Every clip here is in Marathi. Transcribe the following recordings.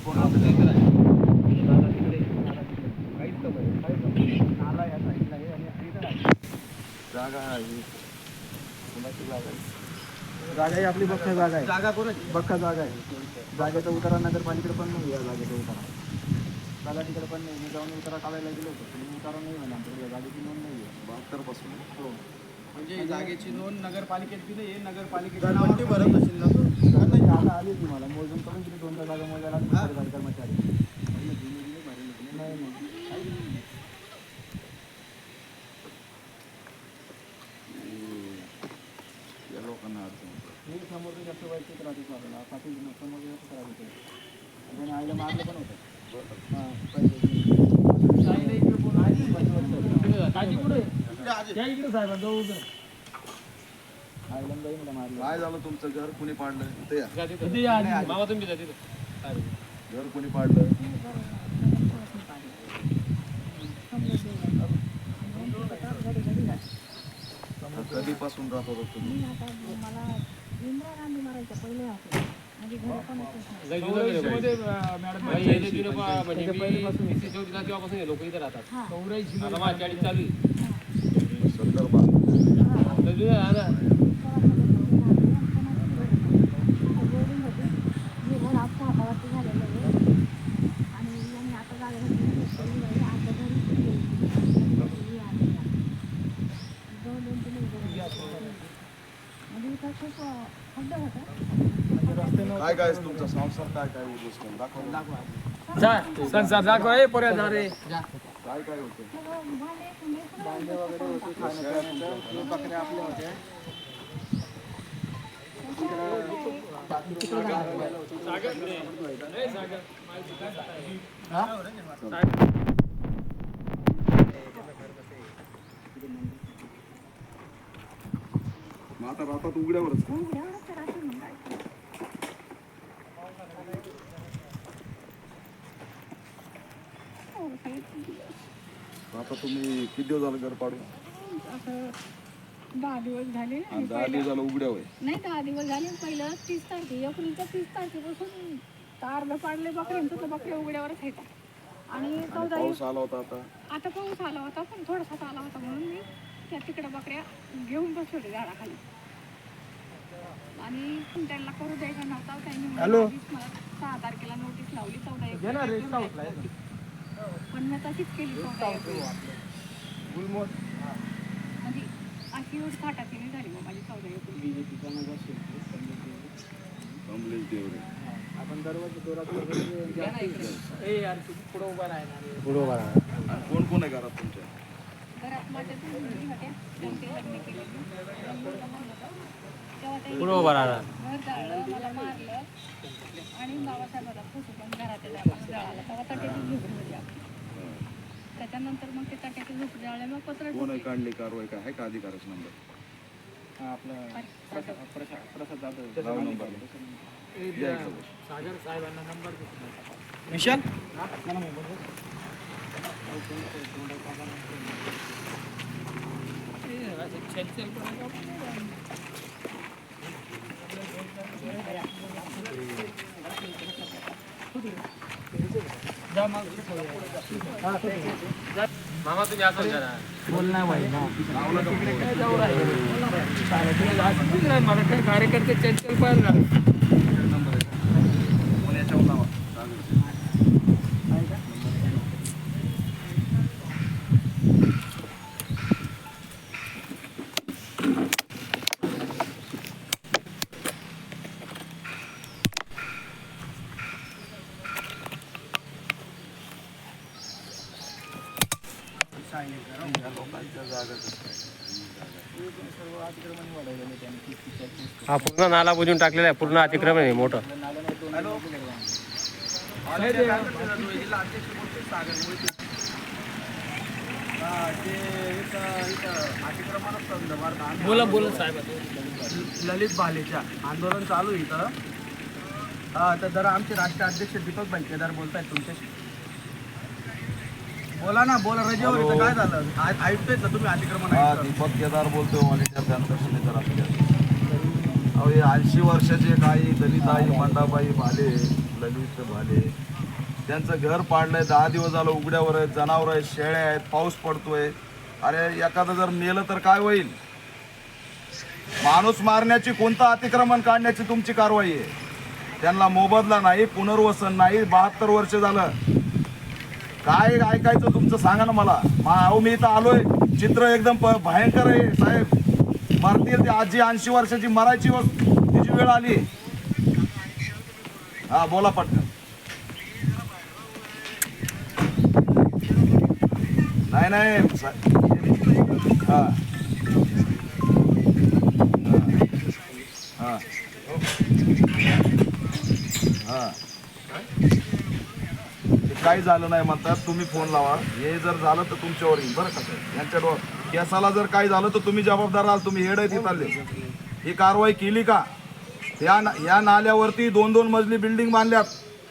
कोण राहतं तिकडे काहीच कमी नाला या साईडला आहे आणि इकडे जागा आहे कोणाची जागा आहे जागा आहे आपली बख्खा जागा आहे जागा कोणाची बख्खा जागा आहे जागेचा उतारा नगरपालिकेकडे पण नाही या जागेचा उतारा जागा तिकडे पण नाही मी जाऊन उतारा काढायला गेलो होतो तुम्ही उतारा नाही म्हणा आमच्याकडे जागेची नोंद नाही आहे 72 पासून हो म्हणजे जागेची नोंद नगरपालिकेत दिली आहे नगरपालिकेची नावाची भरत असेल ना नाही जागा आली होती मला मोजून करून तिथे 2 जागा मोजायला कर्मचारी नाही या लोकांना अडचण मी समोर जास्त वैयक्तिक राहतो आपल्याला पाटील समोर जास्त करायचं आणि आईला मारलं पण होतं हां इकडे साहेब जाऊ आईला मला मारलं काय झालं तुमचं घर कोणी पाडलं इथे या मामा तुम्ही जा तिथे घर कोणी पाडलं कधीपासून राहत होता तुम्ही मला इंदिरा गांधी मारायच्या पहिले म्हणजे घर पण जेव्हापासून लोक इथे राहतात माझ्या गाडी चालू काय काय तुमचा संसार काय काय उद्देश दाखवा संसार दाखवा हे पर्याय जा रे काय काय होतं भांडे वगैरे होते खाण्याच्या बकऱ्या आपल्या होत्या आता राहतात उघड्यावरच आता तुम्ही किती दिवस झालं घर पाडून 10 दिवस झाले 10 दिवस झालं उघड्यावर नाही 10 दिवस झाले पहिलं 30 तारखे एप्रिलच्या 30 तारखेपासून अर्ध पाडले बकऱ्यांचं तर बकऱ्या उघड्यावरच येतात आणि पाऊस आला होता आता पाऊस आला होता पण थोडासा आला होता म्हणून मी त्या तिकडे बकऱ्या घेऊन बसले होते झाडाखाली आणि त्यांना करू द्यायचा नव्हता त्यांनी मला 6 तारखेला नोटीस लावली 14 एप्रिल पण मी तशीच केली 14 एप्रिल म्हणजे अशी एवढी फाटाची नाही झाली मग माझी 14 एप्रिल आपण दरवाजा जोरात पुढे उभा राहणार कोण कोण आहे घरात तुमच्या घरात माझ्या 2 मुली होत्या त्यांचे लग्न केले पुढे उभा राहणार घर जाळलं मला मारलं आणि बाबासाहेबाला पुसून घरात जळालं तेव्हा तट्याची झोपडी होती आपली त्याच्यानंतर मग ते तट्याची झोपडी जळल्या मग पत्र कोण काढली कारवाई काय आहे का अधिकाराचा नंबर आपला प्रसाद जाधव नंबर सागर साहेबांना नंबर विशाल मामा तुम्ही असं करा बोल नाही भाई मला काही कार्यकर्ते चंचल पाहिजे हा पूर्ण नाला बुजून टाकलेला आहे पूर्ण अतिक्रमण आहे मोठं बोला बोला साहेब ललित भालेच्या आंदोलन चालू आहे इथं तर जरा आमचे राष्ट्रीय अध्यक्ष दीपक भाई केदार बोलतायत तुमच्याशी बोला ना बोला रजेवर इथं काय झालं ऐकतोय ना तुम्ही अतिक्रमण दीपक केदार बोलतोय वालीच्या अहो हे 80 वर्षाचे एक आई दलित आई मंडाबाई भाले, ललित भाले, त्यांचं घर पाडलंय, 10 दिवस झालं उघड्यावर आहेत, जनावर आहेत, शेळ्या आहेत, पाऊस पडतोय. अरे एखादं जर मेलं तर काय होईल? माणूस मारण्याची, कोणतं अतिक्रमण काढण्याची तुमची कारवाई आहे? त्यांना मोबदला नाही, पुनर्वसन नाही, 72 वर्ष झालं. काय ऐकायचं तुमचं सांगा ना मला. अहो मी इथं आलोय, चित्र एकदम भयंकर आहे साहेब. मरतील ती आजी, 80 वर्षाची, मरायची तिची वेळ आली. हा बोला पटकन. नाही नाही हा हा हा काही झालं नाही म्हणतात, तुम्ही फोन लावा. हे जर झालं तर तुमच्यावर येईल बरं का. यांच्या केसाला जर काही झालं तर तुम्ही जबाबदार आहात. तुम्ही हेड आहे चालले. ही कारवाई केली का? या नाल्यावरती 2-2 मजली बिल्डिंग बांधल्यात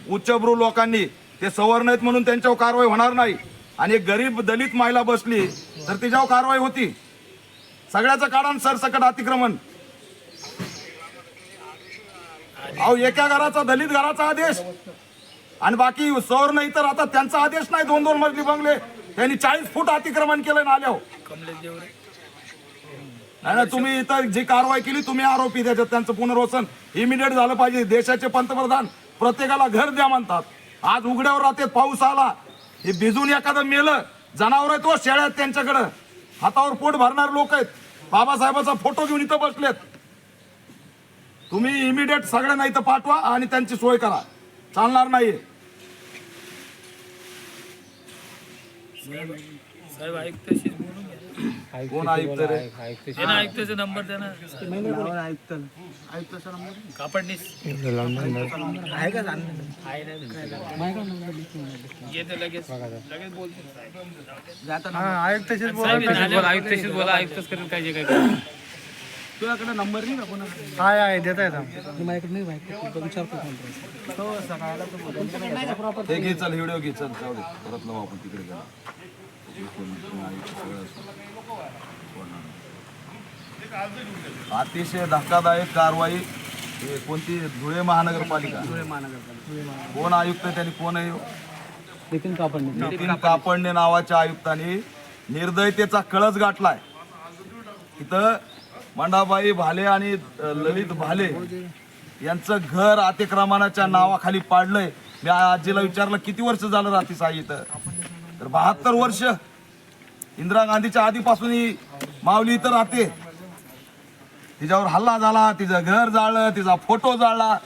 उच्चभ्रू लोकांनी. ते सवर्ण आहेत म्हणून त्यांच्यावर कारवाई होणार नाही. आणि एक गरीब दलित महिला बसली तर तिच्यावर कारवाई होती. सगळ्याचं काढा सरसकट अतिक्रमण. अहो एका घराचा, दलित घराचा आदेश आणि बाकी सवर्ण नाही तर आता त्यांचा आदेश नाही. 2-2 मजली बंगले त्यांनी 40 फूट अतिक्रमण केलं नाल्यावर. नाही ना, तुम्ही इथं जी कारवाई केली तुम्ही आरोपी. त्याच्यात त्यांचं पुनर्वसन इमिडिएट झालं पाहिजे. देशाचे पंतप्रधान प्रत्येकाला घर द्या म्हणतात. आज उघड्यावर राहते, पाऊस आला, हे भिजून एखादं मेलं, जनावर आहेत व शेळ्या आहेत त्यांच्याकडं, हातावर पोट भरणार लोक आहेत. बाबासाहेबाचा फोटो घेऊन इथं बसलेत. तुम्ही इमिडिएट सगळ्यांना इथं पाठवा आणि त्यांची सोय करा. चालणार नाही. साहेब आयुक्ताशी बोलून घ्या. कोण आयुक्त रे? त्यांना आयुक्ताचा नंबर त्यांना आयुक्ताचा नंबर कापडणीस आहे का? येते लगेच लगेच बोलते. आयुक्ताशीच आयुक्ताशीच बोला. आयुक्तच करेल काय जे काय. तुझ्याकडे नंबर नाही का कोणाकडे? आहे देता येतं माझ्याकडे नाही माहिती. तो सकाळला हे घे, चल व्हिडिओ घे, चल जाऊ दे, परत लावू आपण तिकडे गेला. अतिशय धक्कादायक कारवाई. हे कोणती? धुळे महानगरपालिका. कोण आयुक्त त्यांनी? कोण आहे? नितीन कापडणे नावाच्या आयुक्तांनी निर्दयतेचा कळस गाठलाय. इथं मंडाबाई भाले आणि ललित भाले यांचं घर अतिक्रमणाच्या नावाखाली पाडलंय. मी आजीला विचारलं किती वर्ष झालं राहते साई इथं, तर 72 वर्ष. इंदिरा गांधीच्या आधीपासून ही माऊली इथं राहते. तिच्यावर हल्ला झाला, तिचं घर जाळलं, तिचा फोटो जाळला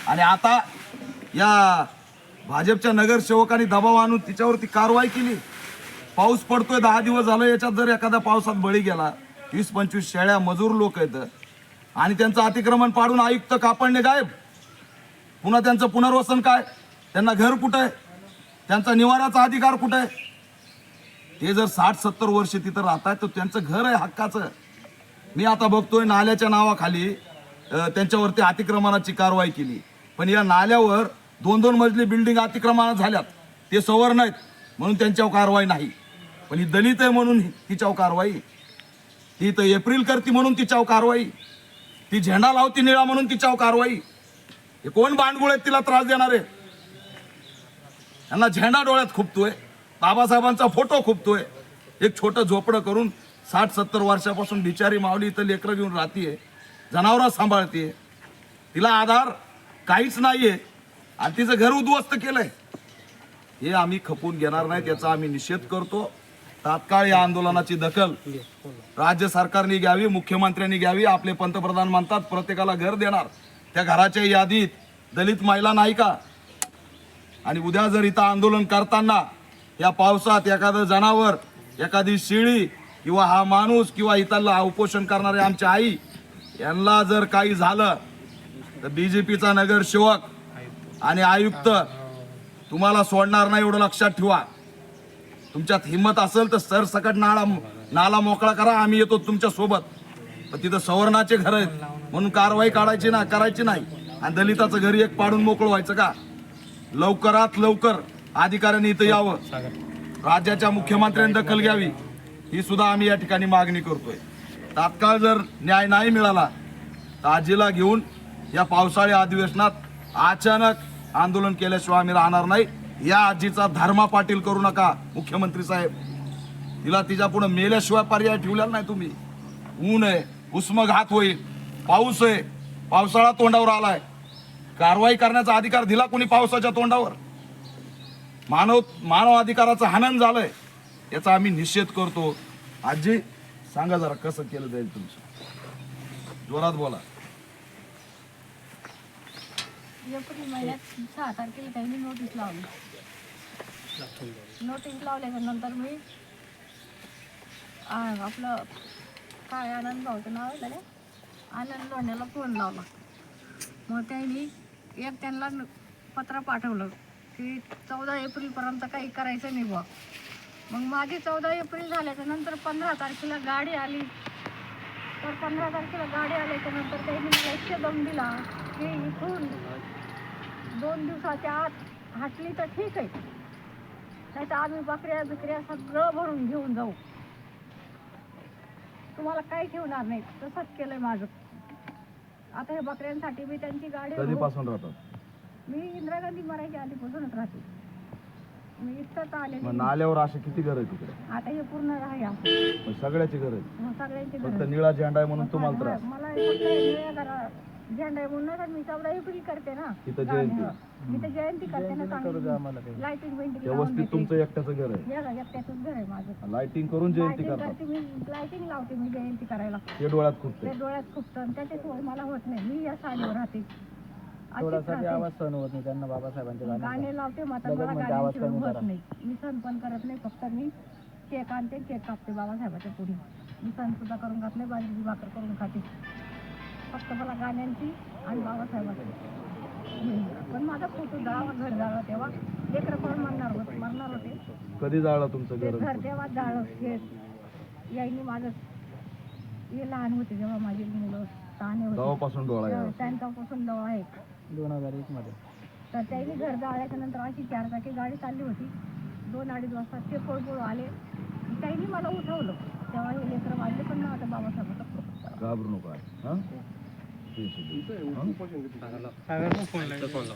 आणि आता या भाजपच्या नगरसेवकांनी दबाव आणून तिच्यावरती कारवाई केली. पाऊस पडतोय, 10 दिवस झालं. याच्यात जर एखाद्या पावसात बळी गेला, 20-25 शेळ्या, मजूर लोक आहेत आणि त्यांचं अतिक्रमण पाडून आयुक्त कापडणे गायब. पुन्हा त्यांचं पुनर्वसन काय? त्यांना घर कुठं आहे? त्यांचा निवाराचा अधिकार कुठं आहे? ते जर 60-70 वर्ष तिथं राहतात तर त्यांचं घर आहे हक्काचं. मी आता बघतोय नाल्याच्या नावाखाली त्यांच्यावरती अतिक्रमणाची कारवाई केली. पण या नाल्यावर 2-2 मजली बिल्डिंग अतिक्रमणात झाल्यात. ते सवर्ण आहेत म्हणून त्यांच्यावर कारवाई नाही. पण ही दलित आहे म्हणून तिच्यावर कारवाई. ती तर एप्रिल करती म्हणून तिच्यावर कारवाई. ती झेंडा लावती निळा म्हणून तिच्यावर कारवाई. हे कोण बांडगुळ आहेत तिला त्रास देणारे? यांना झेंडा डोळ्यात खुपतोय, बाबासाहेबांचा फोटो खुपतोय. एक छोटं झोपडं करून 60-70 वर्षापासून बिचारी माऊली इथं लेकरं घेऊन राहतीये, जनावरं सांभाळतीये. तिला आधार काहीच नाहीये आणि तिचं घर उद्ध्वस्त केलंय. हे आम्ही खपून घेणार नाही. त्याचा आम्ही निषेध करतो. तात्काळ या आंदोलनाची दखल राज्य सरकारने घ्यावी, मुख्यमंत्र्यांनी घ्यावी. आपले पंतप्रधान म्हणतात प्रत्येकाला घर देणार. त्या घराच्या यादीत दलित महिला नाही का? आणि उद्या जर इथं आंदोलन करताना या पावसात एखादं जनावर, एखादी शेळी किंवा हा माणूस किंवा इथला उपोषण करणारे आमची आई यांना जर काही झालं तर BJPचा नगरसेवक आणि आयुक्त तुम्हाला सोडणार नाही, एवढं लक्षात ठेवा. तुमच्यात हिंमत असेल तर सरसकट नाला मोकळा करा. आम्ही येतो तुमच्या सोबत. पण तिथं सवर्णाचे घर आहेत म्हणून कारवाई करायची नाही आणि दलिताचं घरी एक पाडून मोकळं व्हायचं का? लवकरात लवकर अधिकाऱ्यांनी इथं यावं. राज्याच्या मुख्यमंत्र्यांनी दखल घ्यावी. ही सुद्धा आम्ही या ठिकाणी मागणी करतोय. तात्काळ जर न्याय नाही मिळाला तर आजीला घेऊन या पावसाळी अधिवेशनात अचानक आंदोलन केल्याशिवाय आम्ही राहणार नाही. या आजीचा धर्मा पाटील करू नका मुख्यमंत्री साहेब. तिला तिच्या पुढे मेल्याशिवाय पर्याय ठेवलेला नाही तुम्ही. ऊन आहे, उष्मघात होईल, पाऊस आहे, पावसाळा तोंडावर आलाय. कारवाई करण्याचा अधिकार दिला कोणी पावसाच्या तोंडावर? मानव अधिकाराचं हनन झालंय, याचा आम्ही निषेध करतो. आजी सांगा जरा कसं केलं जाईल तुमचं, जोरात बोला. एप्रिल महिन्यात 6 तारखेला त्यांनी नोटीस लावली. नोटीस लावल्याच्या नंतर मी आपलं काय आनंद भाऊचं नाव आहे त्याला, आनंद लोण्याला फोन लावला. मग त्यांनी त्यांना पत्र पाठवलं की 14 एप्रिलपर्यंत काही करायचं नाही बुवा. मग माझी 14 एप्रिल झाल्याच्या नंतर 15 तारखेला गाडी आली. तर 15 तारखेला गाडी आल्याच्या नंतर त्यांनी मला इतके दम दिला की इथून 2 दिवसाच्या आत हटली तर ठीक आहे, नाही तर आम्ही बकऱ्या बिकऱ्या सगळं भरून घेऊन जाऊ, तुम्हाला काही ठेवणार नाही. तसंच केलंय माझं. आता हे बकऱ्यांसाठी मी त्यांची गाडी कधीपासून राहतात? मी इंदिरा गांधी मराठी आधीपासूनच राहते. मी इथंच आले. मग नाल्यावर असे किती घर आहे तिकडे? आता हे पूर्ण राहा मग सगळ्याची घर आहे? सगळ्यांची फक्त निळा झेंडा आहे म्हणून तुम्हाला त्रास? मला फक्त निळ्या घरा झेंडा आहे म्हणून मी 14 एप्रिल करते ना. तिथं जयंती? मी तर जयंती करते ना. लाइटिंग बेंटिंग व्यवस्थित तुमचं एकट्याचं घर आहे? एकट्याचंच घर आहे माझं. लाइटिंग करून जयंती लाइटिंग करतात? करते मी, लाइटिंग लावते मी जयंती करायला. ते डोळ्यात खूप ते डोळ्यात खूप सण त्याच्याशिवाय मला होत नाही. मी या साडीवर राहते. आवाज सहन होत नाही त्यांना बाबासाहेबांच्या गाणे लावते मात्र मला गाण्याशिवाय होत नाही. मी सण पण करत नाही. फक्त मी केक आणते, केक कापते बाबासाहेबाच्या पुढे. मी सण सुद्धा करून खात नाही, बाजरीची भाकर करून खाते. फक्त मला गाण्यांची आणि बाबासाहेबांची. पण माझा फोटो जाळा, घर जाळा तेव्हा लेकरं पण मरणार होते. कधी जाळलं तुमचं ते घर? घर तेव्हा जाळं. हे यायनी माझं हे लहान होते जेव्हा माझी मुलं ताणे होते तेव्हापासून डोळा आहे? त्यांच्यापासून डोळा आहे. 2001 मध्ये. तर त्यांनी घर जाळल्याच्या नंतर अशी 4 चाकी गाडी चालली होती. 2-2:30 वाजता ते पळपळ आले. त्यांनी मला उठवलं. तेव्हा हे लेकरं वाढले पण नव्हतं बाबासाहेबांचा. घाबरू नका.